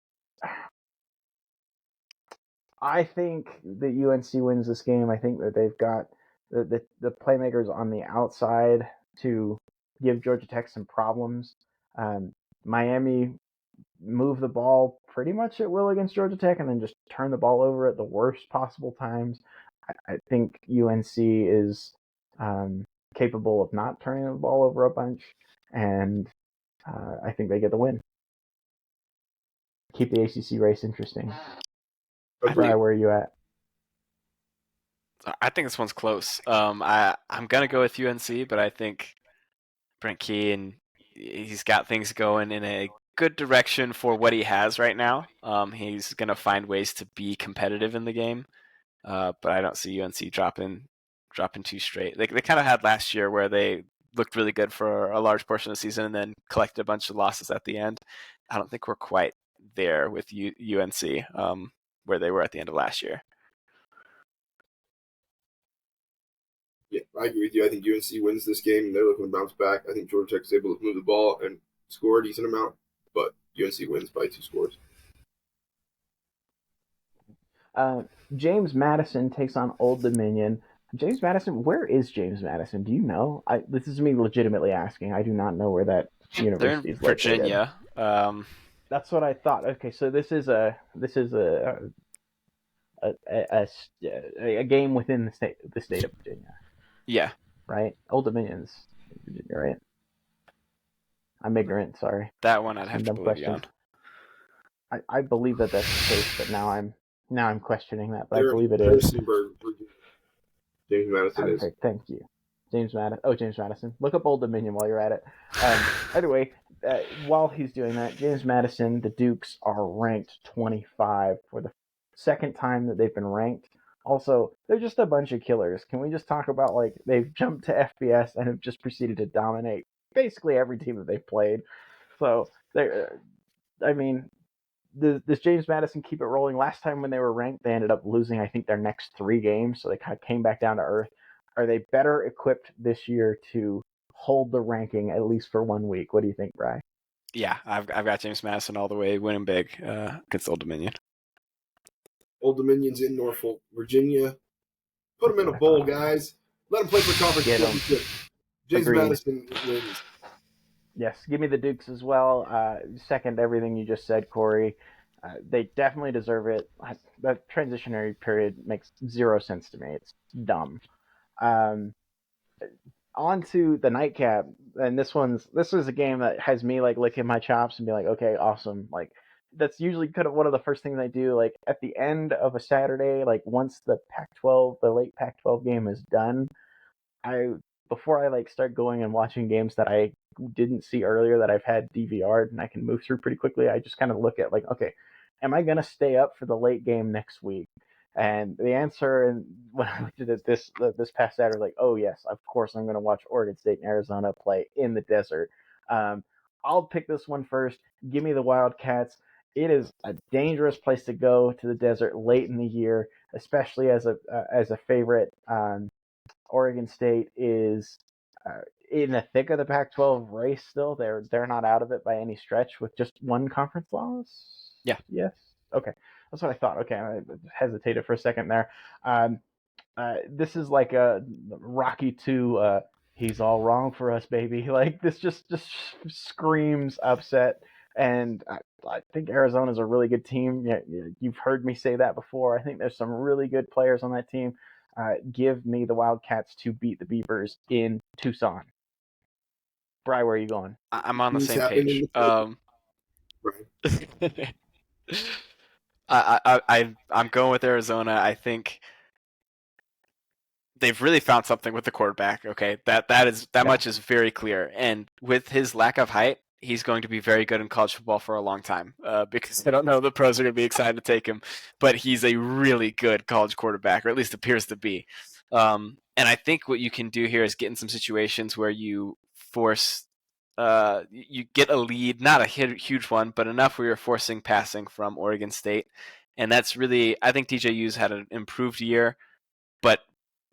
I think that UNC wins this game. I think that they've got the playmakers on the outside to give Georgia Tech some problems. Miami move the ball pretty much at will against Georgia Tech and then just turn the ball over at the worst possible times. I think UNC is capable of not turning the ball over a bunch, and I think they get the win. Keep the ACC race interesting. Brian, where are you at? I think this one's close. I'm gonna go with UNC, but I think Brent Key and he's got things going in a good direction for what he has right now. He's gonna find ways to be competitive in the game, but I don't see UNC dropping two straight. They kind of had last year where they looked really good for a large portion of the season and then collected a bunch of losses at the end. I don't think we're quite there with UNC where they were at the end of last year. Yeah, I agree with you. I think UNC wins this game. They're looking to bounce back. I think Georgia Tech is able to move the ball and score a decent amount, but UNC wins by 2 scores. James Madison takes on Old Dominion. James Madison, where is James Madison? Do you know? This is me legitimately asking. I do not know where that university is located. They're in Virginia. That's what I thought. Okay, so this is a game within the state of Virginia. Yeah. Right? Old Dominion's Virginia, right? I'm ignorant, sorry. That one I'd have to believe you on. I believe that that's the case, but now I'm questioning that, but I believe it is. James Madison is. Thank you. James Madison. Look up Old Dominion while you're at it. Anyway, while he's doing that, James Madison, the Dukes are ranked 25 for the second time that they've been ranked. Also, they're just a bunch of killers. Can we just talk about, like, they've jumped to FBS and have just proceeded to dominate basically every team that they've played. So, does James Madison keep it rolling? Last time when they were ranked, they ended up losing, I think, their next 3 games, so they kind of came back down to earth. Are they better equipped this year to hold the ranking at least for 1 week? What do you think, Bri? Yeah, I've got James Madison all the way, winning big against Old Dominion. Old Dominion's in Norfolk, Virginia. Put them in a bowl, guys. Let them play for conference championship. James Madison wins. Yes, give me the Dukes as well. Second everything you just said, Corey. They definitely deserve it. That transitionary period makes 0 sense to me. It's dumb. On to the nightcap, and this was a game that has me like licking my chops and be like, okay, awesome. Like, that's usually kind of one of the first things I do. Like, at the end of a Saturday, like once the late Pac-12 game is done, before I like start going and watching games that I didn't see earlier that I've had DVR'd and I can move through pretty quickly, I just kind of look at like, okay, am I going to stay up for the late game next week? And the answer, and when I looked at it this past Saturday, like, oh yes, of course I'm going to watch Oregon State and Arizona play in the desert. I'll pick this one first. Give me the Wildcats. It is a dangerous place to go to the desert late in the year, especially as a favorite. Oregon State is in the thick of the Pac-12 race still. They're not out of it by any stretch with just 1 conference loss. Yeah. Yes. Okay. That's what I thought. Okay. I hesitated for a second there. This is like a Rocky 2, he's all wrong for us, baby. Like, this just screams upset. And I think Arizona's a really good team. Yeah, you've heard me say that before. I think there's some really good players on that team. Give me the Wildcats to beat the Beavers in Tucson. Bri, where are you going? I'm on the same page. I'm going with Arizona. I think they've really found something with the quarterback. Okay, that much is very clear. And with his lack of height, he's going to be very good in college football for a long time because I don't know the pros are going to be excited to take him, but he's a really good college quarterback, or at least appears to be. And I think what you can do here is get in some situations where you force, you get a lead, not a huge one, but enough where you're forcing passing from Oregon State. And that's really, I think DJU's had an improved year, but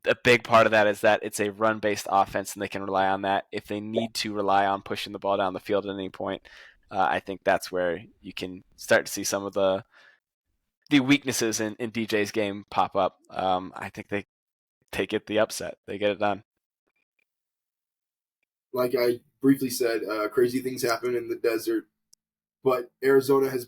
a big part of that is that it's a run-based offense, and they can rely on that. If they need to rely on pushing the ball down the field at any point, I think that's where you can start to see some of the weaknesses in DJ's game pop up. I think they get the upset. They get it done. Like I briefly said, crazy things happen in the desert, but Arizona has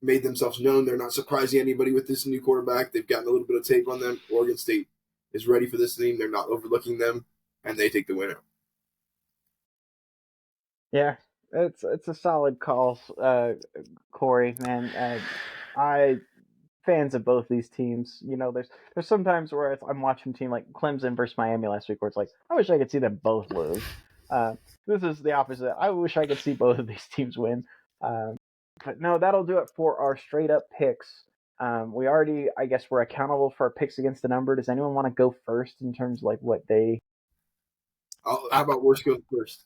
made themselves known. They're not surprising anybody with this new quarterback. They've gotten a little bit of tape on them. Oregon State is ready for this team. They're not overlooking them, and they take the win out. Yeah, it's a solid call, Corey. Man, I fans of both these teams. You know, there's sometimes where I'm watching a team like Clemson versus Miami last week, where it's like I wish I could see them both lose. This is the opposite. I wish I could see both of these teams win. But no, that'll do it for our straight up picks. We already, I guess, we're accountable for our picks against the number. Does anyone want to go first in terms of like what they? How about worst goes first?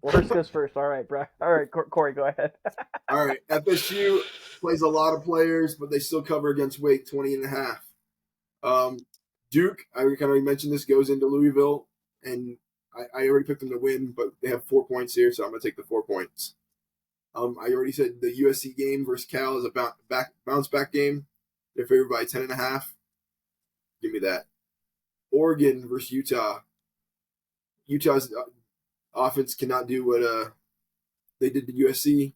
Worst goes first. All right, bro. All right, Corey, go ahead. All right, FSU plays a lot of players, but they still cover against Wake 20.5. Duke, I kind of mentioned this, goes into Louisville, and I already picked them to win, but they have 4 points here, so I'm going to take the 4 points. I already said the USC game versus Cal is a bounce back game. They're favored by 10.5. Give me that. Oregon versus Utah. Utah's offense cannot do what they did to USC.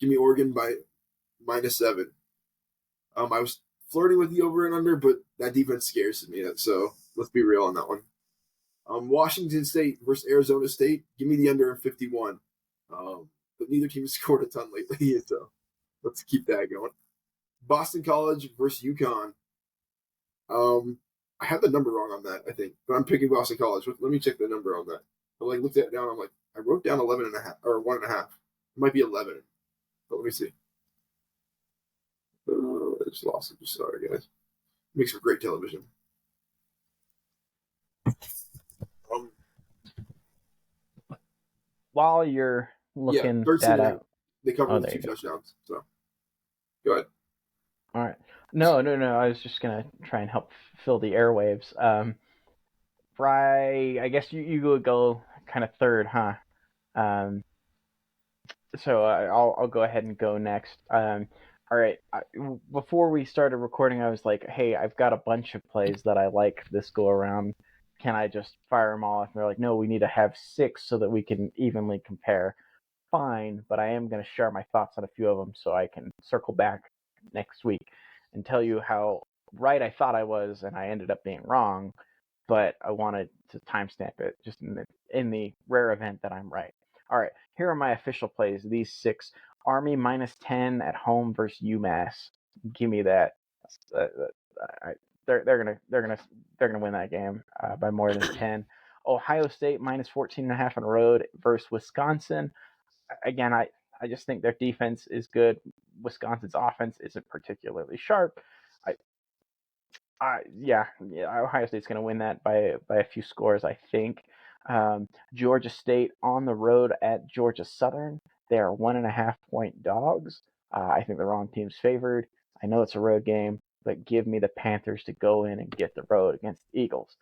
Give me Oregon by -7. I was flirting with the over and under, but that defense scares me. So let's be real on that one. Washington State versus Arizona State. Give me the under 51. But neither team has scored a ton lately, so let's keep that going. Boston College versus UConn. I have the number wrong on that, I think, but I'm picking Boston College. Let me check the number on that. I looked at it down. I'm like, I wrote down 11.5 or 1.5. It might be 11, but let me see. I just lost it. Sorry, guys. Makes for great television. While you're looking that up, they covered with 2 touchdowns. So, go ahead. All right. No. I was just gonna try and help fill the airwaves. I guess you would go kind of third, huh? So I'll go ahead and go next. All right. Before we started recording, I was like, hey, I've got a bunch of plays that I like this go around. Can I just fire them all? And they're like, no, we need to have 6 so that we can evenly compare. Fine, but I am going to share my thoughts on a few of them so I can circle back next week and tell you how right I thought I was, and I ended up being wrong. But I wanted to timestamp it just in the rare event that I'm right. All right, here are my official plays. These 6: Army -10 at home versus UMass. Give me that. They're gonna win that game by more than 10. Ohio State -14.5 on the road versus Wisconsin. Again, I just think their defense is good. Wisconsin's offense isn't particularly sharp. Ohio State's going to win that by a few scores, I think. Georgia State on the road at Georgia Southern. They are 1.5 point dogs. I think the wrong team's favored. I know it's a road game, but give me the Panthers to go in and get the road against the Eagles.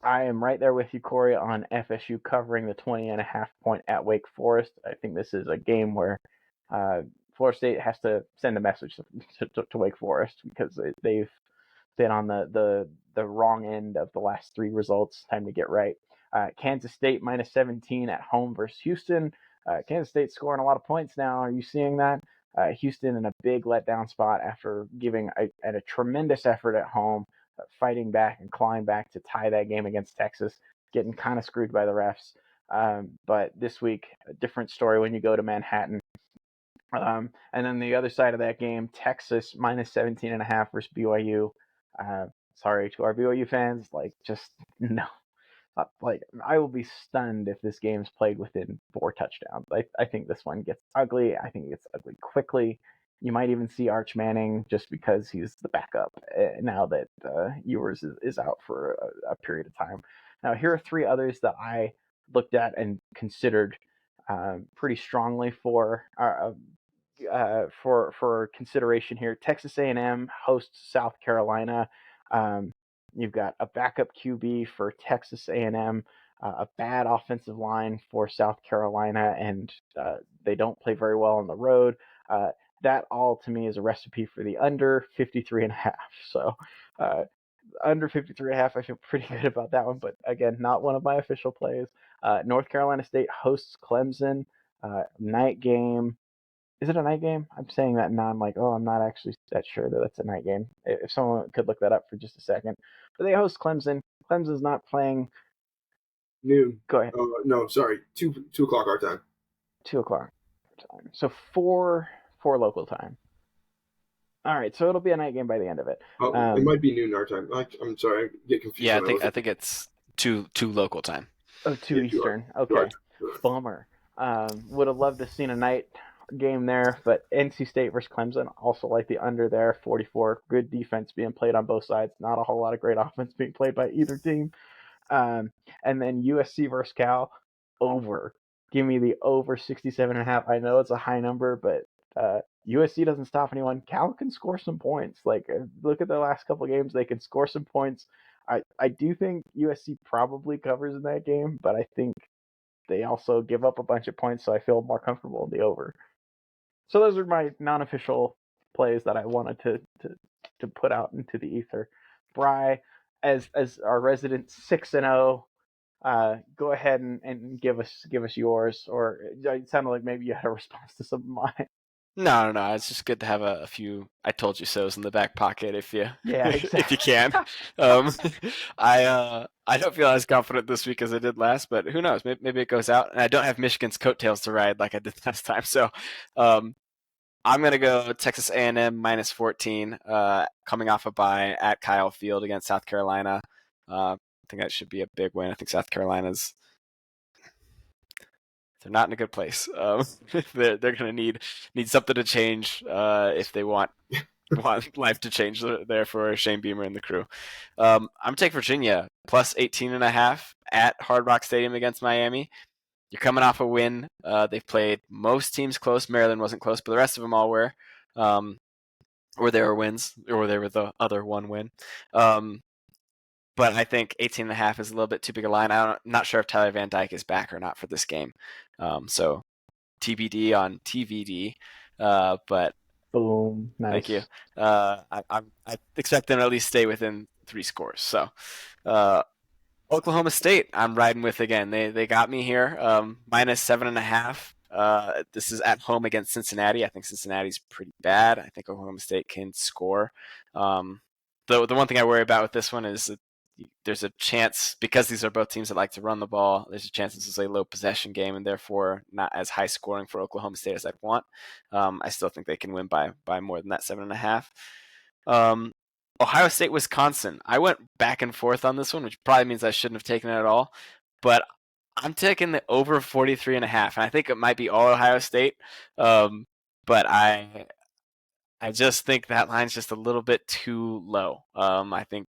I am right there with you, Corey, on FSU covering the 20.5 point at Wake Forest. I think this is a game where Florida State has to send a message to Wake Forest because they've been on the wrong end of the last 3 results. Time to get right. Kansas State -17 at home versus Houston. Kansas State scoring a lot of points now. Are you seeing that? Houston in a big letdown spot after giving a tremendous effort at home, fighting back and clawing back to tie that game against Texas, getting kind of screwed by the refs. But this week, a different story when you go to Manhattan. And then the other side of that game, Texas -17.5 versus BYU. Sorry to our BYU fans, just no. I will be stunned if this game's played within 4 touchdowns. I think this one gets ugly. I think it gets ugly quickly. You might even see Arch Manning just because he's the backup now that Ewers is out for a period of time. Now, here are three others that I looked at and considered pretty strongly for consideration here. Texas A&M hosts South Carolina. You've got a backup QB for Texas A&M, a bad offensive line for South Carolina, and they don't play very well on the road. That all to me is a recipe for the under 53.5. So under 53.5, I feel pretty good about that one. But again, not one of my official plays. North Carolina State hosts Clemson. Night game. Is it a night game? I'm saying that now. I'm like, oh, I'm not actually that sure that that's a night game. If someone could look that up for just a second. But they host Clemson. Clemson's not playing. Noon. Go ahead. No, sorry. 2 o'clock our time. 2 o'clock time. So 4 local time. All right, so it'll be a night game by the end of it. It might be noon our time. I'm sorry, I get confused. Yeah, I think it's 2 local time. Oh, 2 Eastern. Okay. Right. Bummer. Would have loved to have seen a night game there, but NC State versus Clemson, also like the under there, 44. Good defense being played on both sides. Not a whole lot of great offense being played by either team. And then USC versus Cal, over. Give me the over 67.5. I know it's a high number, but USC doesn't stop anyone. Cal can score some points. Like, look at the last couple of games. They can score some points. I do think USC probably covers in that game, but I think they also give up a bunch of points, so I feel more comfortable in the over. So those are my non-official plays that I wanted to put out into the ether. Bri, as our resident 6-0, go ahead and give us yours. Or it sounded like maybe you had a response to some of mine. No. It's just good to have a few "I told you so"s in the back pocket if you exactly. if you can. I don't feel as confident this week as I did last, but who knows? Maybe it goes out, and I don't have Michigan's coattails to ride like I did last time. So I'm gonna go Texas A&M minus 14, coming off a bye at Kyle Field against South Carolina. I think that should be a big win. I think South Carolina's. They're not in a good place. They're going to need something to change if they want life to change there for Shane Beamer and the crew. I'm going to take Virginia plus 18.5 at Hard Rock Stadium against Miami. You're coming off a win. They've played most teams close. Maryland wasn't close, but the rest of them all were. Or they were wins, or they were the other one win. But I think 18.5 is a little bit too big a line. I'm not sure if Tyler Van Dyke is back or not for this game. So TBD on TVD. But boom, nice. Thank you. I expect them to at least stay within 3 scores. So Oklahoma State, I'm riding with again. They got me here. Minus 7.5. This is at home against Cincinnati. I think Cincinnati's pretty bad. I think Oklahoma State can score. The one thing I worry about with this one is that there's a chance, because these are both teams that like to run the ball, there's a chance this is a low possession game and therefore not as high scoring for Oklahoma State as I'd want. I still think they can win by more than that 7.5. Ohio State, Wisconsin. I went back and forth on this one, which probably means I shouldn't have taken it at all, but I'm taking the over 43.5, and I think it might be all Ohio State. But I just think that line's just a little bit too low. I think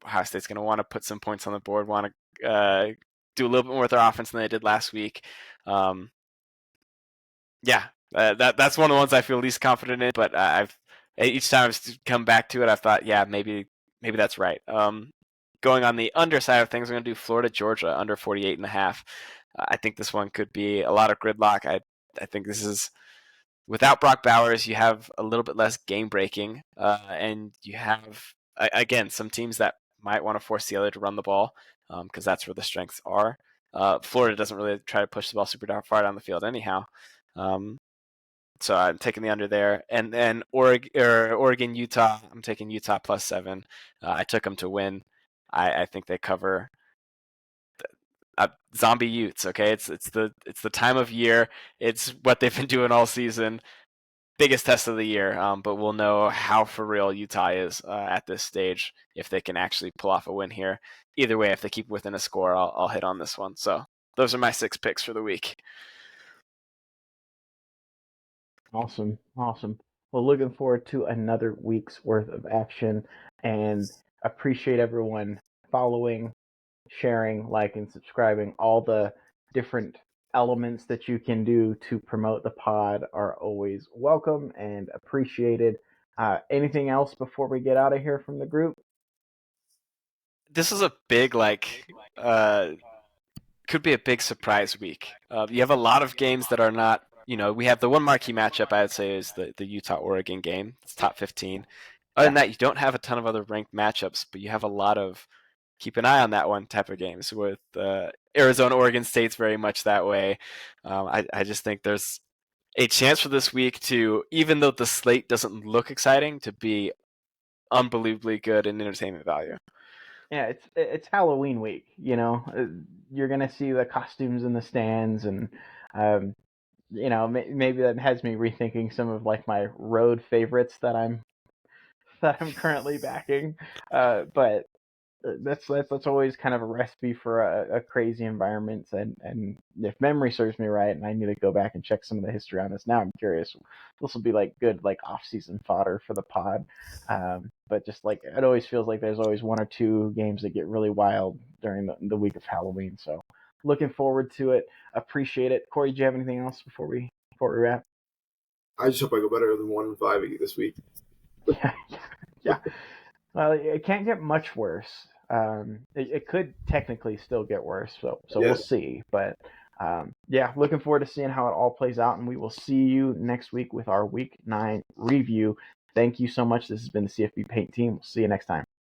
Ohio State's going to want to put some points on the board, want to do a little bit more with their offense than they did last week. That's one of the ones I feel least confident in, but each time I've come back to it, I've thought, maybe that's right. Going on the underside of things, I'm going to do Florida, Georgia, under 48.5. I think this one could be a lot of gridlock. I think this is, without Brock Bowers, you have a little bit less game breaking, and you have, again, some teams that might want to force the other to run the ball, because that's where the strengths are. Florida doesn't really try to push the ball super far down the field anyhow. So I'm taking the under there. And then Oregon, Utah, I'm taking Utah plus 7. I took them to win. I think they cover zombie Utes. Okay, it's the time of year. It's what they've been doing all season. Biggest test of the year, but we'll know how for real Utah is at this stage if they can actually pull off a win here. Either way, if they keep within a score, I'll hit on this one. So those are my 6 picks for the week. Awesome. Well, looking forward to another week's worth of action, and appreciate everyone following, sharing, liking, subscribing. All the different elements that you can do to promote the pod are always welcome and appreciated. Anything else before we get out of here from the group? This is a big could be a big surprise week. You have a lot of games that are not. We have the one marquee matchup I would say is the Utah-Oregon game. It's top 15. Other than that, you don't have a ton of other ranked matchups, but you have a lot of keep an eye on that one type of games with Arizona, Oregon State's very much that way. I just think there's a chance for this week to, even though the slate doesn't look exciting, to be unbelievably good in entertainment value. Yeah, it's Halloween week. You're gonna see the costumes in the stands, and maybe that has me rethinking some of like my road favorites that I'm currently backing. But that's always kind of a recipe for a crazy environment. And if memory serves me right, and I need to go back and check some of the history on this now, I'm curious. This will be like good like off-season fodder for the pod. But just like it always feels like there's always one or two games that get really wild during the week of Halloween. So looking forward to it. Appreciate it. Corey, do you have anything else before we wrap? I just hope I go better than 1-5 this week. Yeah. Well, it can't get much worse. It could technically still get worse, so We'll see. But looking forward to seeing how it all plays out, and we will see you next week with our Week 9 review. Thank you so much. This has been the CFB Paint Team. We'll see you next time.